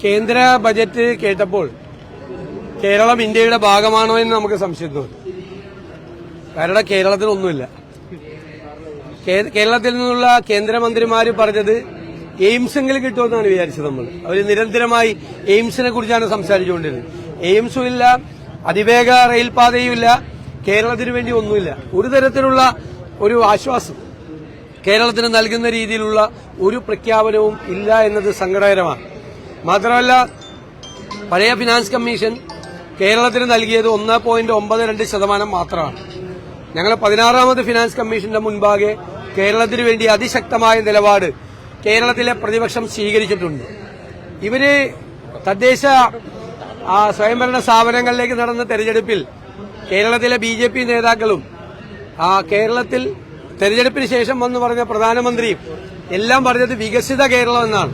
കേന്ദ്ര ബജറ്റ് കേട്ടപ്പോൾ കേരളം ഇന്ത്യയുടെ ഭാഗമാണോ എന്ന് നമുക്ക് സംശയം തോന്നി. കാരണം കേരളത്തിലൊന്നുമില്ല. കേരളത്തിൽ നിന്നുള്ള കേന്ദ്രമന്ത്രിമാര് പറഞ്ഞത് എയിംസെങ്കിലും കിട്ടുമെന്നാണ് വിചാരിച്ചത്. അവർ നിരന്തരമായി എയിംസിനെ കുറിച്ചാണ് സംസാരിച്ചുകൊണ്ടിരുന്നത്. എയിംസും ഇല്ല, അതിവേഗ റെയിൽപാതയും ഇല്ല, കേരളത്തിന് വേണ്ടി ഒന്നുമില്ല. ഒരു തരത്തിലുള്ള ഒരു ആശ്വാസം കേരളത്തിന് നൽകുന്ന രീതിയിലുള്ള ഒരു പ്രഖ്യാപനവും ഇല്ല എന്നത് സങ്കടകരമാണ്. മാത്രമല്ല, പഴയ ഫിനാൻസ് കമ്മീഷൻ കേരളത്തിന് നൽകിയത് 1.92% മാത്രമാണ്. ഞങ്ങൾ 16ാമത് ഫിനാൻസ് കമ്മീഷന്റെ മുൻപാകെ കേരളത്തിന് വേണ്ടി അതിശക്തമായ നിലപാട് കേരളത്തിലെ പ്രതിപക്ഷം സ്വീകരിച്ചിട്ടുണ്ട്. ഇവര് തദ്ദേശ സ്വയംഭരണ സ്ഥാപനങ്ങളിലേക്ക് നടന്ന തെരഞ്ഞെടുപ്പിൽ കേരളത്തിലെ BJP നേതാക്കളും കേരളത്തിൽ തെരഞ്ഞെടുപ്പിന് ശേഷം വന്നു പറഞ്ഞ പ്രധാനമന്ത്രിയും എല്ലാം പറഞ്ഞത് വികസിത കേരളം എന്നാണ്.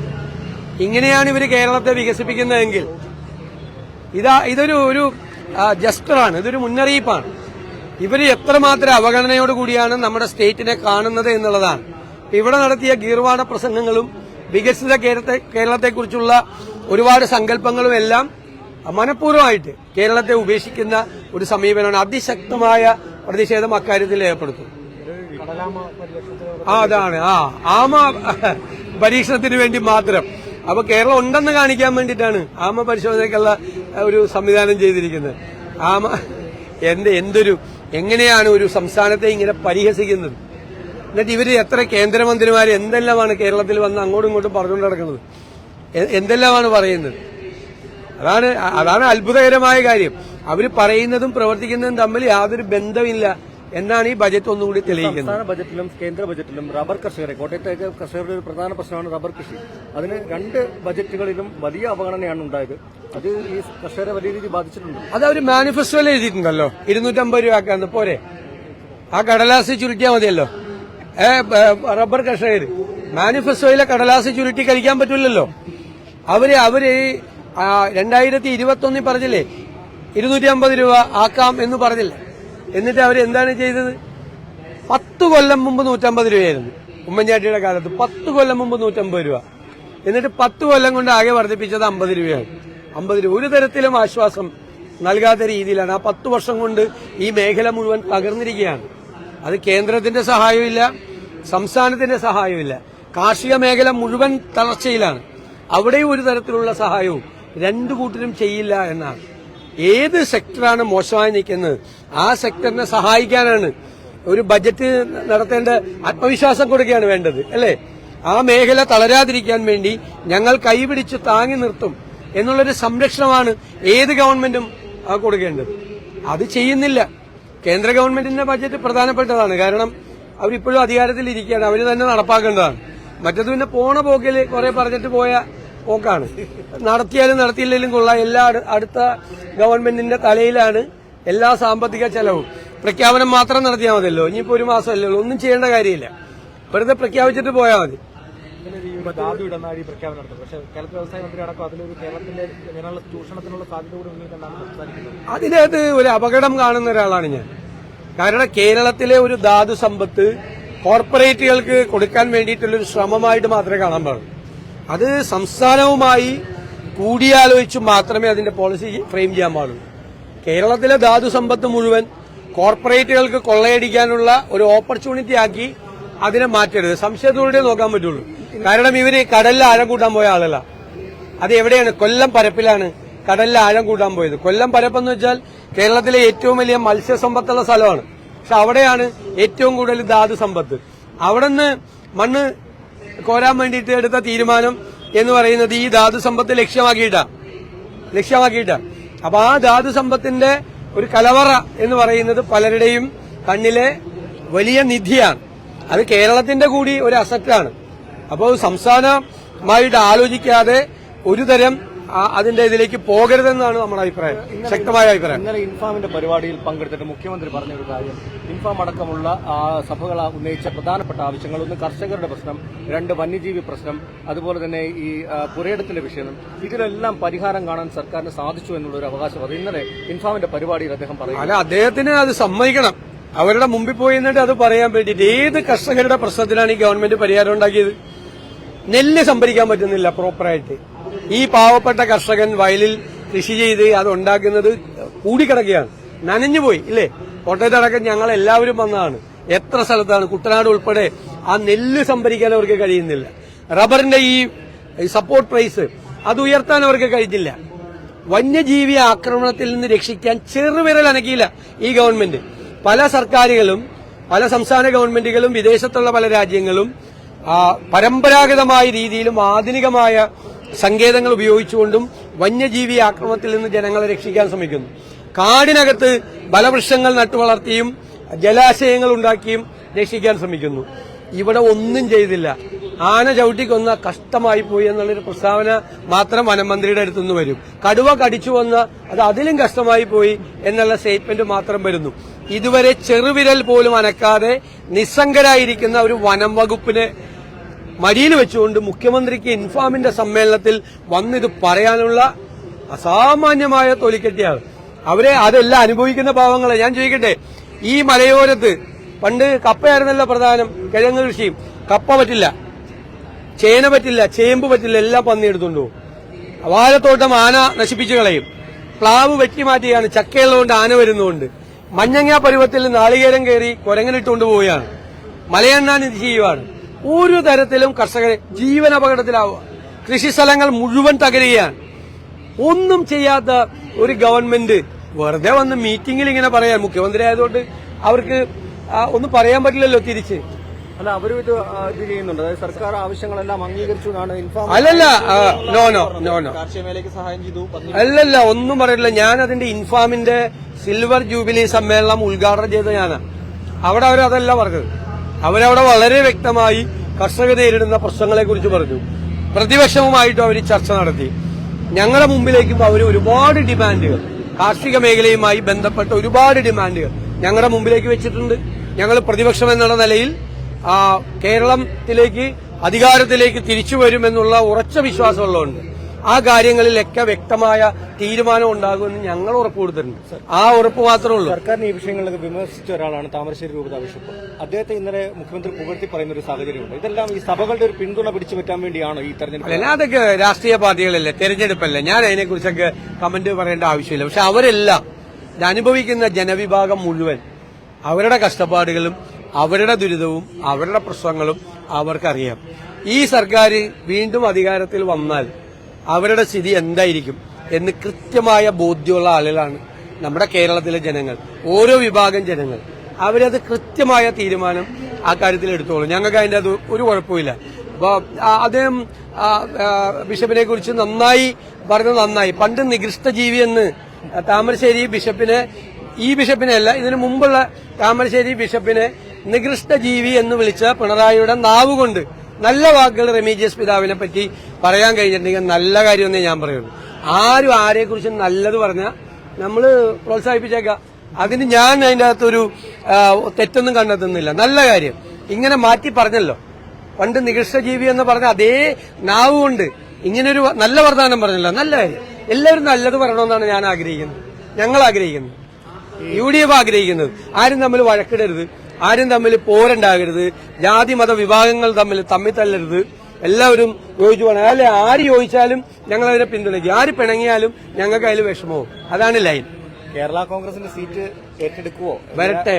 ഇങ്ങനെയാണ് ഇവർ കേരളത്തെ വികസിപ്പിക്കുന്നതെങ്കിൽ ഇതൊരു ജസ്റ്ററാണ്, ഇതൊരു മുന്നറിയിപ്പാണ്. ഇവർ എത്രമാത്രം അവഗണനയോടുകൂടിയാണ് നമ്മുടെ സ്റ്റേറ്റിനെ കാണുന്നത് എന്നുള്ളതാണ്. ഇവിടെ നടത്തിയ ഗീർവാണ പ്രസംഗങ്ങളും വികസിത കേരളത്തെക്കുറിച്ചുള്ള ഒരുപാട് സങ്കല്പങ്ങളും എല്ലാം മനഃപൂർവ്വമായിട്ട് കേരളത്തെ ഉപേക്ഷിക്കുന്ന ഒരു സമീപനമാണ്. അതിശക്തമായ പ്രതിഷേധം അക്കാര്യത്തിൽ ഏർപ്പെടുത്തും. അതാണ് ആമ പരീക്ഷണത്തിന് വേണ്ടി മാത്രം. അപ്പൊ കേരളം ഉണ്ടെന്ന് കാണിക്കാൻ വേണ്ടിയിട്ടാണ് ആമ പരിശോധനയ്ക്കുള്ള ഒരു സംവിധാനം ചെയ്തിരിക്കുന്നത്. എങ്ങനെയാണ് ഒരു സംസ്ഥാനത്തെ ഇങ്ങനെ പരിഹസിക്കുന്നത്? എന്നിട്ട് ഇവര് എത്ര കേന്ദ്രമന്ത്രിമാര് എന്തെല്ലാമാണ് കേരളത്തിൽ വന്ന് അങ്ങോട്ടും ഇങ്ങോട്ടും പറഞ്ഞുകൊണ്ട് നടക്കുന്നത്, എന്തെല്ലാമാണ് പറയുന്നത്? അതാണ് അത്ഭുതകരമായ കാര്യം. അവര് പറയുന്നതും പ്രവർത്തിക്കുന്നതും തമ്മിൽ യാതൊരു ബന്ധമില്ല എന്നാണ് ഈ ബജറ്റ് ഒന്നുകൂടി തെളിയിക്കുന്നത്. സംസ്ഥാന ബജറ്റിലും കേന്ദ്ര ബജറ്റിലും റബ്ബർ കർഷകരെ, കോട്ടയത്തെ കർഷകരുടെ ഒരു പ്രധാന പ്രശ്നമാണ് റബ്ബർ കൃഷി. അതിന് 2 ബജറ്റുകളിലും വലിയ അവഗണനയാണ് ഉണ്ടായത്. അത് ഈ കർഷകരെ വലിയ രീതിയിൽ ബാധിച്ചിട്ടുണ്ട്. അത് അവർ മാനിഫെസ്റ്റോയിൽ എഴുതിയിട്ടുണ്ടല്ലോ, 250 രൂപ ആക്കാന്ന് പോരെ? ആ കടലാസ് ചുരുട്ടിയാൽ മതിയല്ലോ. റബ്ബർ കർഷകർ മാനിഫെസ്റ്റോയിലെ കടലാസ് ചുരുട്ടി കഴിക്കാൻ പറ്റില്ലല്ലോ. അവര് 2021 പറഞ്ഞില്ലേ 250 രൂപ ആക്കാം എന്ന് പറഞ്ഞില്ലേ? എന്നിട്ട് അവരെന്താണ് ചെയ്തത്? 10 കൊല്ലം മുമ്പ് 150 രൂപയായിരുന്നു ഉമ്മൻചാണ്ടിയുടെ കാലത്ത്. 10 കൊല്ലം മുമ്പ് 150 രൂപ. എന്നിട്ട് 10 കൊല്ലം കൊണ്ട് ആകെ വർദ്ധിപ്പിച്ചത് 50 രൂപയാണ്. 50 രൂപ ഒരു തരത്തിലും ആശ്വാസം നൽകാത്ത രീതിയിലാണ്. ആ 10 വർഷം കൊണ്ട് ഈ മേഖല മുഴുവൻ തകർന്നിരിക്കുകയാണ്. അത് കേന്ദ്രത്തിന്റെ സഹായമില്ല, സംസ്ഥാനത്തിന്റെ സഹായമില്ല. കാർഷിക മേഖല മുഴുവൻ തളർച്ചയിലാണ്. അവിടെയും ഒരു തരത്തിലുള്ള സഹായവും 2 കൂട്ടരും ചെയ്യില്ല എന്നാണ്. ഏത് സെക്ടറാണ് മോശമായി നിൽക്കുന്നത് ആ സെക്ടറിനെ സഹായിക്കാനാണ് ഒരു ബജറ്റ് നടത്തേണ്ട. ആത്മവിശ്വാസം കൊടുക്കുകയാണ് വേണ്ടത്, അല്ലേ? ആ മേഖല തളരാതിരിക്കാൻ വേണ്ടി ഞങ്ങൾ കൈപിടിച്ച് താങ്ങി നിർത്തും എന്നുള്ളൊരു സംരക്ഷണമാണ് ഏത് ഗവൺമെന്റും കൊടുക്കേണ്ടത്. അത് ചെയ്യുന്നില്ല. കേന്ദ്ര ഗവൺമെന്റിന്റെ ബജറ്റ് പ്രധാനപ്പെട്ടതാണ്. കാരണം അവരിപ്പോഴും അധികാരത്തിൽ ഇരിക്കുകയാണ്, അവർ തന്നെ നടപ്പാക്കേണ്ടതാണ്. മറ്റത് പിന്നെ പോണ പോക്കിൽ കുറെ പറഞ്ഞിട്ട് പോയ പോക്കാണ്. നടത്തിയാലും നടത്തിയില്ലെങ്കിലും കൊള്ളാം, എല്ലാ അടുത്ത ഗവൺമെന്റിന്റെ തലയിലാണ് എല്ലാ സാമ്പത്തിക ചെലവും. പ്രഖ്യാപനം മാത്രം നടത്തിയാൽ മതിയല്ലോ. ഇനിയിപ്പോ 1 മാസമല്ലേ ഉള്ളൂ, ഒന്നും ചെയ്യേണ്ട കാര്യമില്ല. വെറുതെ പ്രഖ്യാപിച്ചിട്ട് പോയാൽ മതി. ധാതു ഇടനാഴി പ്രഖ്യാപനം നടത്തും. പക്ഷേ കേരളത്തിലെ വ്യവസായ മന്ത്രി അടക്കം അതിലൊരു കേരളത്തിന്റെ ജനങ്ങളുടെ ചൂഷണത്തിനുള്ള സാധ്യത കൂടി ഉണ്ടെന്നാണ് സംസാരിക്കുന്നത്. അതിനകത്ത് ഒരു അപകടം കാണുന്ന ഒരാളാണ് ഞാൻ. കാരണം കേരളത്തിലെ ഒരു ധാതു സമ്പത്ത് കോർപ്പറേറ്റുകൾക്ക് കൊടുക്കാൻ വേണ്ടിയിട്ടുള്ളൊരു ശ്രമമായിട്ട് മാത്രമേ കാണാൻ പാടുള്ളൂ. അത് സംസ്ഥാനവുമായി കൂടിയാലോചിച്ച് മാത്രമേ അതിന്റെ പോളിസി ഫ്രെയിം ചെയ്യാൻ പാടുള്ളൂ. കേരളത്തിലെ ധാതു സമ്പത്ത് മുഴുവൻ കോർപ്പറേറ്റുകൾക്ക് കൊള്ളയടിക്കാനുള്ള ഒരു ഓപ്പർച്യൂണിറ്റി ആക്കി അതിനെ മാറ്റരുത്. സംശയത്തോടെ നോക്കാൻ പറ്റുള്ളൂ. കാരണം ഇവര് കടലിൽ ആഴം കൂട്ടാൻ പോയ ആളല്ല. അത് എവിടെയാണ്? കൊല്ലം പരപ്പിലാണ് കടലിൽ ആഴം കൂട്ടാൻ പോയത്. കൊല്ലം പരപ്പെന്ന് വെച്ചാൽ കേരളത്തിലെ ഏറ്റവും വലിയ മത്സ്യസമ്പത്തുള്ള സ്ഥലമാണ്. പക്ഷെ അവിടെയാണ് ഏറ്റവും കൂടുതൽ ധാതു സമ്പത്ത്. അവിടെ നിന്ന് മണ്ണ് കോരാൻ വേണ്ടിയിട്ട് എടുത്ത തീരുമാനം എന്ന് പറയുന്നത് ഈ ധാതു സമ്പത്ത് ലക്ഷ്യമാക്കിയിട്ടാ. അപ്പൊ ആ ധാതു സമ്പത്തിന്റെ ഒരു കലവറ എന്ന് പറയുന്നത് പലരുടെയും കണ്ണിലെ വലിയ നിധിയാണ്. അത് കേരളത്തിന്റെ കൂടി ഒരു അസറ്റാണ്. അപ്പോൾ സംസ്ഥാനമായിട്ട് ആലോചിക്കാതെ ഒരു തരം അതിന്റെ ഇതിലേക്ക് പോകരുതെന്നാണ് നമ്മുടെ അഭിപ്രായം, ശക്തമായ അഭിപ്രായം. ഇന്നലെ ഇൻഫാമിന്റെ പരിപാടിയിൽ പങ്കെടുത്തിട്ട് മുഖ്യമന്ത്രി പറഞ്ഞ ഒരു കാര്യം, ഇൻഫാം അടക്കമുള്ള സഭകൾ ഉന്നയിച്ച പ്രധാനപ്പെട്ട ആവശ്യങ്ങൾ, 1 കർഷകരുടെ പ്രശ്നം, 2 വന്യജീവി പ്രശ്നം, അതുപോലെ തന്നെ ഈ പുരയിടത്തിന്റെ വിഷയം, ഇതിലെല്ലാം പരിഹാരം കാണാൻ സർക്കാരിന് സാധിച്ചു എന്നുള്ളൊരു അവകാശവാദം ഇന്നലെ ഇൻഫാമിന്റെ പരിപാടിയിൽ അദ്ദേഹം പറയുന്നു. അല്ല, അദ്ദേഹത്തിന് അത് സമ്മതിക്കണം. അവരുടെ മുമ്പിൽ പോയി എന്നിട്ട് അത് പറയാൻ വേണ്ടിയിട്ട് ഏത് കർഷകരുടെ പ്രശ്നത്തിനാണ് ഈ ഗവൺമെന്റ് പരിഹാരം ഉണ്ടാക്കിയത്? നെല്ല് സംഭരിക്കാൻ പറ്റുന്നില്ല പ്രോപ്പറായിട്ട്. ഈ പാവപ്പെട്ട കർഷകൻ വയലിൽ കൃഷി ചെയ്ത് അത് ഉണ്ടാക്കുന്നത് കൂടിക്കിടക്കുകയാണ്, നനഞ്ഞുപോയി ഇല്ലേ. കോട്ടയത്തടക്കം ഞങ്ങൾ എല്ലാവരും വന്നതാണ്. എത്ര സ്ഥലത്താണ്, കുട്ടനാട് ഉൾപ്പെടെ ആ നെല്ല് സംഭരിക്കാൻ അവർക്ക് കഴിയുന്നില്ല. റബ്ബറിന്റെ ഈ സപ്പോർട്ട് പ്രൈസ് അത് ഉയർത്താൻ അവർക്ക് കഴിഞ്ഞില്ല. വന്യജീവി ആക്രമണത്തിൽ നിന്ന് രക്ഷിക്കാൻ ചെറുവിരൽ അനക്കിയില്ല ഈ ഗവൺമെന്റ്. പല സർക്കാരുകളും പല സംസ്ഥാന ഗവൺമെന്റുകളും വിദേശത്തുള്ള പല രാജ്യങ്ങളും പരമ്പരാഗതമായ രീതിയിലും ആധുനികമായ സങ്കേതങ്ങൾ ഉപയോഗിച്ചുകൊണ്ടും വന്യജീവി ആക്രമണത്തിൽ നിന്ന് ജനങ്ങളെ രക്ഷിക്കാൻ ശ്രമിക്കുന്നു. കാടിനകത്ത് ബലവൃക്ഷങ്ങൾ നട്ടുവളർത്തിയും ജലാശയങ്ങൾ ഉണ്ടാക്കിയും രക്ഷിക്കാൻ ശ്രമിക്കുന്നു. ഇവിടെ ഒന്നും ചെയ്തില്ല. ആന ചവിട്ടിക്കൊന്ന കഷ്ടമായി പോയി എന്നുള്ളൊരു പ്രസ്താവന മാത്രം വനമന്ത്രിയുടെ അടുത്തുനിന്ന് വരും. കടുവ കടിച്ചു വന്ന അത് അതിലും കഷ്ടമായി പോയി എന്നുള്ള സ്റ്റേറ്റ്മെന്റ് മാത്രം വരുന്നു. ഇതുവരെ ചെറുവിരൽ പോലും അനക്കാതെ നിസ്സംഗരായിരിക്കുന്ന ഒരു വനം വകുപ്പിനെ മടിയിൽ വെച്ചുകൊണ്ട് മുഖ്യമന്ത്രിക്ക് ഇൻഫാമിന്റെ സമ്മേളനത്തിൽ വന്നിത് പറയാനുള്ള അസാമാന്യമായ തൊലിക്കെട്ടിയാണ്. അവരെ അതെല്ലാം അനുഭവിക്കുന്ന പാവങ്ങളെ. ഞാൻ ചോദിക്കട്ടെ, ഈ മലയോരത്ത് പണ്ട് കപ്പയായിരുന്നല്ലോ പ്രധാനം, കിഴങ്ങ് കൃഷിയും. കപ്പ പറ്റില്ല, ചേന പറ്റില്ല, ചേമ്പ് പറ്റില്ല, എല്ലാം പന്നിയെടുത്തുണ്ടോ. വാഴത്തോട്ടം ആന നശിപ്പിച്ചു കളയും. പ്ലാവ് വെട്ടിമാറ്റിയാണ്, ചക്കയുള്ളതുകൊണ്ട് ആന വരുന്നതുകൊണ്ട്. മഞ്ഞങ്ങ പരുവത്തിൽ നാളികേരം കയറി കുരങ്ങനിട്ടുകൊണ്ട് പോവുകയാണ്. മലയെണ്ണാൻ ഇത് ചെയ്യുവാണ്. ഒരു തരത്തിലും കർഷകരെ ജീവൻ അപകടത്തിലാവുക. കൃഷിസ്ഥലങ്ങൾ മുഴുവൻ തകരുകയാണ്. ഒന്നും ചെയ്യാത്ത ഒരു ഗവൺമെന്റ് വെറുതെ വന്ന് മീറ്റിംഗിൽ ഇങ്ങനെ പറയാൻ, മുഖ്യമന്ത്രി ആയതുകൊണ്ട് അവർക്ക് ഒന്നും പറയാൻ പറ്റില്ലല്ലോ തിരിച്ച്. അല്ല, അവരും ഇത് ചെയ്യുന്നുണ്ട്. അതായത് സർക്കാർ ആവശ്യങ്ങളെല്ലാം അംഗീകരിച്ചു എന്നാണ് ഇൻഫാം. അല്ലല്ല, നോ കാർഷിക മേഖലയ്ക്ക് സഹായം ചെയ്തു. അല്ലല്ല, ഒന്നും പറയില്ല. ഞാൻ അതിന്റെ ഇൻഫാമിന്റെ സിൽവർ ജൂബിലി സമ്മേളനം ഉദ്ഘാടനം ചെയ്ത ഞാനാണ്. അവിടെ അവരതല്ല പറഞ്ഞത്. അവരവിടെ വളരെ വ്യക്തമായി കർഷകർ നേരിടുന്ന പ്രശ്നങ്ങളെ കുറിച്ച് പറഞ്ഞു. പ്രതിപക്ഷവുമായിട്ടും അവർ ചർച്ച നടത്തി. ഞങ്ങളുടെ മുമ്പിലേക്കും അവർ ഒരുപാട് ഡിമാൻഡുകൾ, കാർഷിക മേഖലയുമായി ബന്ധപ്പെട്ട ഒരുപാട് ഡിമാൻഡുകൾ ഞങ്ങളുടെ മുമ്പിലേക്ക് വെച്ചിട്ടുണ്ട്. ഞങ്ങൾ പ്രതിപക്ഷം എന്നുള്ള നിലയിൽ കേരളത്തിലേക്ക് അധികാരത്തിലേക്ക് തിരിച്ചു വരുമെന്നുള്ള ഉറച്ച വിശ്വാസമുള്ളതുകൊണ്ട് ആ കാര്യങ്ങളിലൊക്കെ വ്യക്തമായ തീരുമാനം ഉണ്ടാകുമെന്ന് ഞങ്ങൾ ഉറപ്പ് കൊടുത്തിട്ടുണ്ട്. ആ ഉറപ്പ് മാത്രമേ ഉള്ളൂ. സർക്കാരിനെ ഈ വിഷയങ്ങളൊക്കെ വിമർശിച്ച ഒരാളാണ് താമരശ്ശേരി രൂപത ബിഷപ്പ്. അദ്ദേഹത്തെ ഇന്നലെ മുഖ്യമന്ത്രി പുകഴ്ത്തി പറയുന്ന ഒരു സാഹചര്യമുണ്ട്. ഇതെല്ലാം ഈ സഭകളുടെ ഒരു പിന്തുണ പിടിച്ചു പറ്റാൻ വേണ്ടിയാണോ ഈ തെരഞ്ഞെടുപ്പ്? അല്ല, അതൊക്കെ രാഷ്ട്രീയ പാർട്ടികളല്ലേ, തെരഞ്ഞെടുപ്പല്ലേ. ഞാൻ അതിനെക്കുറിച്ചൊക്കെ കമന്റ് പറയേണ്ട ആവശ്യമില്ല. പക്ഷെ അവരെല്ലാം അനുഭവിക്കുന്ന ജനവിഭാഗം മുഴുവൻ അവരുടെ കഷ്ടപ്പാടുകളും അവരുടെ ദുരിതവും അവരുടെ പ്രശ്നങ്ങളും അവർക്കറിയാം. ഈ സർക്കാർ വീണ്ടും അധികാരത്തിൽ വന്നാൽ അവരുടെ സ്ഥിതി എന്തായിരിക്കും എന്ന് കൃത്യമായ ബോധ്യമുള്ള ആളുകളാണ് നമ്മുടെ കേരളത്തിലെ ജനങ്ങൾ. ഓരോ വിഭാഗം ജനങ്ങൾ അവരത് കൃത്യമായ തീരുമാനം ആ കാര്യത്തിൽ എടുത്തോളും. ഞങ്ങൾക്ക് അതിന്റെ അത് ഒരു കുഴപ്പമില്ല. അപ്പൊ അദ്ദേഹം ബിഷപ്പിനെ കുറിച്ച് നന്നായി പറഞ്ഞത് നന്നായി. പണ്ട് നികൃഷ്ട ജീവി എന്ന് താമരശ്ശേരി ബിഷപ്പിനെ, ഈ ബിഷപ്പിനെ അല്ല, ഇതിനു മുമ്പുള്ള താമരശ്ശേരി ബിഷപ്പിനെ നികൃഷ്ട ജീവി എന്ന് വിളിച്ച പിണറായിയുടെ നാവുകൊണ്ട് നല്ല വാക്കുകൾ റെമീജിയസ് പിതാവിനെ പറ്റി പറയാൻ കഴിഞ്ഞിട്ടുണ്ടെങ്കിൽ നല്ല കാര്യമെന്നേ ഞാൻ പറയുള്ളൂ. ആരും ആരെക്കുറിച്ചും നല്ലത് പറഞ്ഞാൽ നമ്മൾ പ്രോത്സാഹിപ്പിച്ചേക്കാം. അതിന് ഞാൻ അതിൻ്റെ അകത്തൊരു തെറ്റൊന്നും കണ്ടെത്തുന്നില്ല. നല്ല കാര്യം ഇങ്ങനെ മാറ്റി പറഞ്ഞല്ലോ. പണ്ട് നികൃഷ്ട ജീവി എന്ന് പറഞ്ഞ അതേ നാവ് കൊണ്ട് ഇങ്ങനൊരു നല്ല വർത്തമാനം പറഞ്ഞല്ലോ. നല്ല കാര്യം. എല്ലാവരും നല്ലത് പറയണമെന്നാണ് ഞാൻ ആഗ്രഹിക്കുന്നത്, ഞങ്ങൾ ആഗ്രഹിക്കുന്നത്, UDF ആഗ്രഹിക്കുന്നത്. ആരും തമ്മിൽ വഴക്കിടരുത്, ആരും തമ്മിൽ പോരുണ്ടാകരുത്, ജാതി മത വിഭാഗങ്ങൾ തമ്മിൽ തല്ലരുത്. എല്ലാവരും യോജിച്ചു പോകണം. അല്ലെ, ആര് ചോദിച്ചാലും ഞങ്ങൾ അതിനെ പിന്തുണയ്ക്കും. ആര് പിണങ്ങിയാലും ഞങ്ങൾക്ക് അതിൽ വിഷമവും. അതാണ് ലൈൻ. കേരള കോൺഗ്രസിന്റെ സീറ്റ് ഏറ്റെടുക്കുവോ? വരട്ടെ.